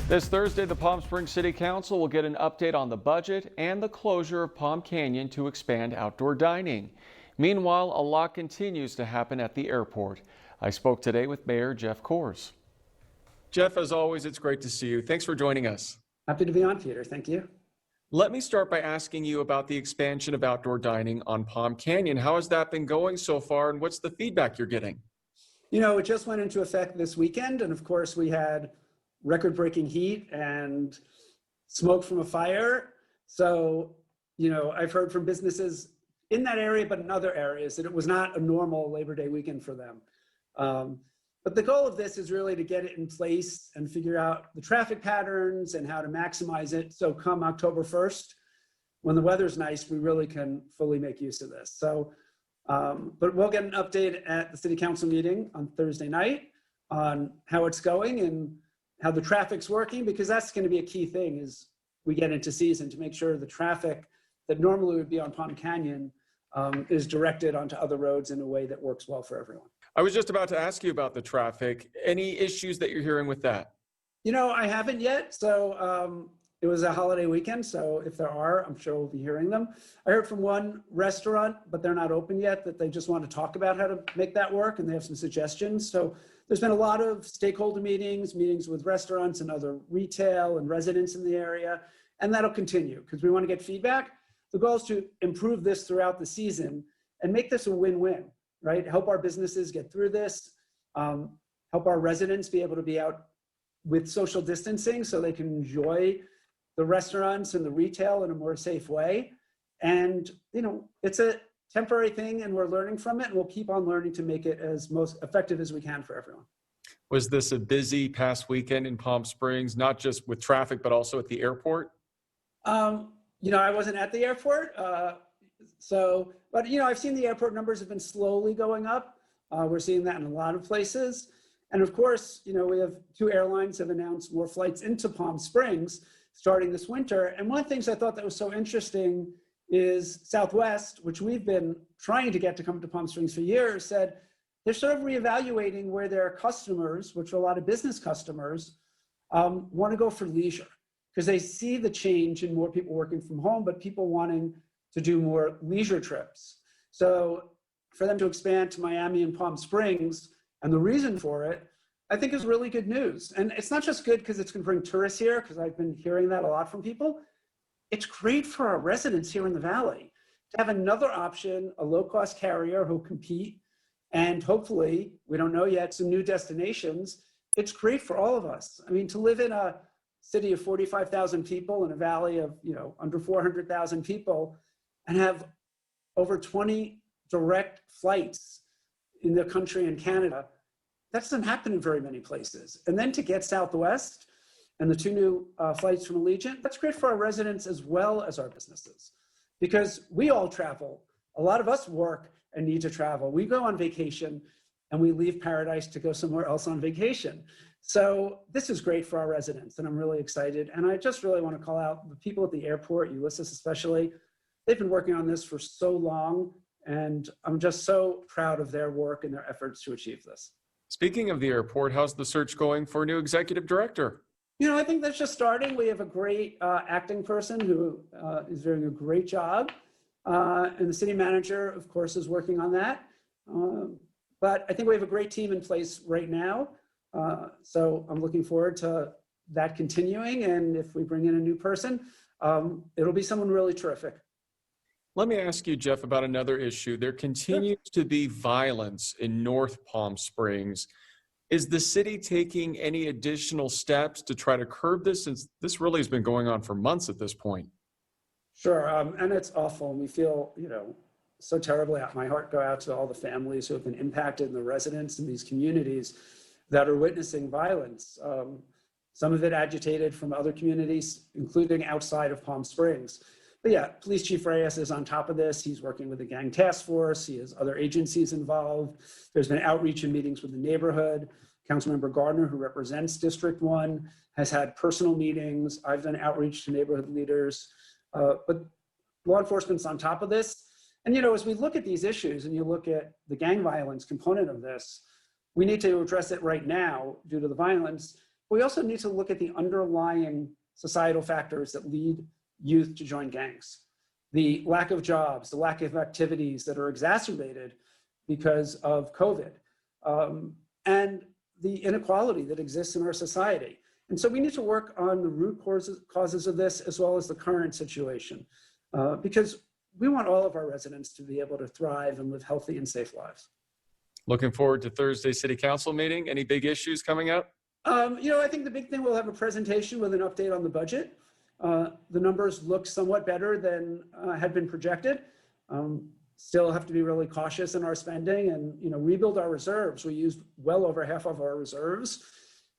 This Thursday, the Palm Springs City Council will get an update on the budget and the closure of Palm Canyon to expand outdoor dining. Meanwhile, a lot continues to happen at the airport. I spoke today with Mayor Jeff Coors. Jeff, as always, it's great to see you. Thanks for joining us. Happy to be on, Peter. Thank you. Let me start by asking you about the expansion of outdoor dining on Palm Canyon. How has that been going so far, and what's the feedback you're getting? You know, it just went into effect this weekend, and of course we had record-breaking heat and smoke from a fire. So, you know, I've heard from businesses in that area, but in other areas, that it was not a normal Labor Day weekend for them. But the goal of this is really to get it in place and figure out the traffic patterns and how to maximize it. So come October 1st, when the weather's nice, we really can fully make use of this. So, but we'll get an update at the City Council meeting on Thursday night on how it's going and how the traffic's working, because that's going to be a key thing as we get into season, to make sure the traffic that normally would be on Palm Canyon is directed onto other roads in a way that works well for everyone. I was just about to ask you about the traffic. Any issues that you're hearing with that? You know, I haven't yet. So it was a holiday weekend. So if there are, I'm sure we'll be hearing them. I heard from one restaurant, but they're not open yet, that they just want to talk about how to make that work, and they have some suggestions. So there's been a lot of stakeholder meetings with restaurants and other retail and residents in the area, and that'll continue because we want to get feedback. The goal is to improve this throughout the season and make this a win-win, right? Help our businesses get through this, help our residents be able to be out with social distancing so they can enjoy the restaurants and the retail in a more safe way. And, you know, it's a temporary thing and we're learning from it, and we'll keep on learning to make it as most effective as we can for everyone. Was this a busy past weekend in Palm Springs, not just with traffic, but also at the airport? You know, I wasn't at the airport. But you know, I've seen the airport numbers have been slowly going up. We're seeing that in a lot of places. And of course, you know, we have 2 airlines have announced more flights into Palm Springs starting this winter. And one of the things I thought that was so interesting is Southwest, which we've been trying to get to come to Palm Springs for years, said they're sort of reevaluating where their customers, which are a lot of business customers, want to go for leisure, because they see the change in more people working from home, but people wanting to do more leisure trips. So for them to expand to Miami and Palm Springs, and the reason for it, I think is really good news. And it's not just good because it's going to bring tourists here, because I've been hearing that a lot from people. It's great for our residents here in the Valley to have another option, a low-cost carrier who'll compete, and hopefully, we don't know yet, some new destinations. It's great for all of us. I mean, to live in a city of 45,000 people in a valley of, you know, under 400,000 people, and have over 20 direct flights in the country and Canada, that doesn't happen in very many places. And then to get Southwest and the 2 new flights from Allegiant, that's great for our residents as well as our businesses, because we all travel. A lot of us work and need to travel. We go on vacation and we leave paradise to go somewhere else on vacation. So this is great for our residents, and I'm really excited. And I just really want to call out the people at the airport, Ulysses especially. They've been working on this for so long, and I'm just so proud of their work and their efforts to achieve this. Speaking of the airport, how's the search going for a new executive director? You know, I think that's just starting. We have a great acting person who is doing a great job. And the city manager, of course, is working on that. But I think we have a great team in place right now. So I'm looking forward to that continuing. And if we bring in a new person, it'll be someone really terrific. Let me ask you, Jeff, about another issue. There continues to be violence in North Palm Springs. Is the city taking any additional steps to try to curb this, since this really has been going on for months at this point? Sure, and it's awful. And we feel, you know, so terribly. My heart go out to all the families who have been impacted and the residents in these communities that are witnessing violence. Some of it agitated from other communities, including outside of Palm Springs. But yeah, Police Chief Reyes is on top of this. He's working with the gang task force. He has other agencies involved. There's been outreach and meetings with the neighborhood. Councilmember Gardner, who represents District 1, has had personal meetings. I've done outreach to neighborhood leaders. But law enforcement's on top of this. And, you know, as we look at these issues and you look at the gang violence component of this, we need to address it right now due to the violence. we also need to look at the underlying societal factors that lead youth to join gangs. The lack of jobs, the lack of activities that are exacerbated because of COVID, and the inequality that exists in our society. And so we need to work on the root causes of this as well as the current situation, because we want all of our residents to be able to thrive and live healthy and safe lives. Looking forward to Thursday's City Council meeting. Any big issues coming up? I think the big thing, we'll have a presentation with an update on the budget. The numbers look somewhat better than had been projected. Still have to be really cautious in our spending and rebuild our reserves. We used well over half of our reserves,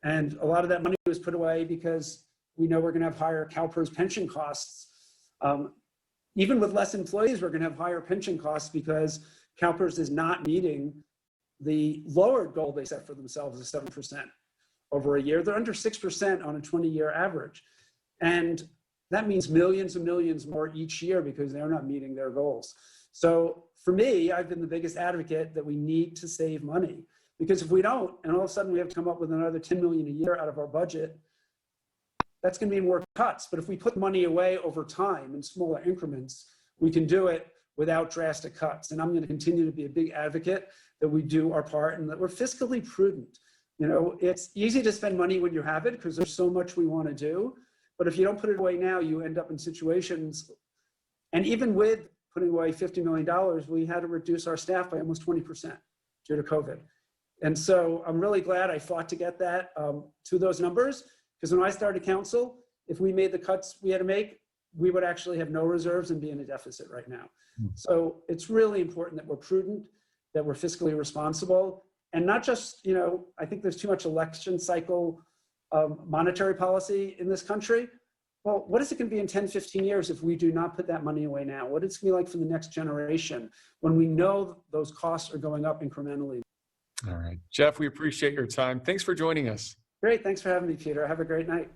and a lot of that money was put away because we know we're going to have higher CalPERS pension costs. Even with less employees, we're going to have higher pension costs because CalPERS is not meeting the lowered goal they set for themselves of 7% over a year. They're under 6% on a 20-year average. And that means millions and millions more each year because they're not meeting their goals. So for me, I've been the biggest advocate that we need to save money, because if we don't, and all of a sudden we have to come up with another 10 million a year out of our budget, that's going to be more cuts. But if we put money away over time in smaller increments, we can do it without drastic cuts. And I'm going to continue to be a big advocate that we do our part and that we're fiscally prudent. It's easy to spend money when you have it because there's so much we want to do. But if you don't put it away now, you end up in situations, and even with putting away $50 million, we had to reduce our staff by almost 20% due to COVID. And so I'm really glad I fought to get that to those numbers, because when I started council, if we made the cuts we had to make, we would actually have no reserves and be in a deficit right now. So it's really important that we're prudent, that we're fiscally responsible, and not just, I think there's too much election cycle monetary policy in this country. Well, what is it going to be in 10, 15 years if we do not put that money away now? What is it going to be like for the next generation when we know those costs are going up incrementally? All right. Jeff, we appreciate your time. Thanks for joining us. Great. Thanks for having me, Peter. Have a great night.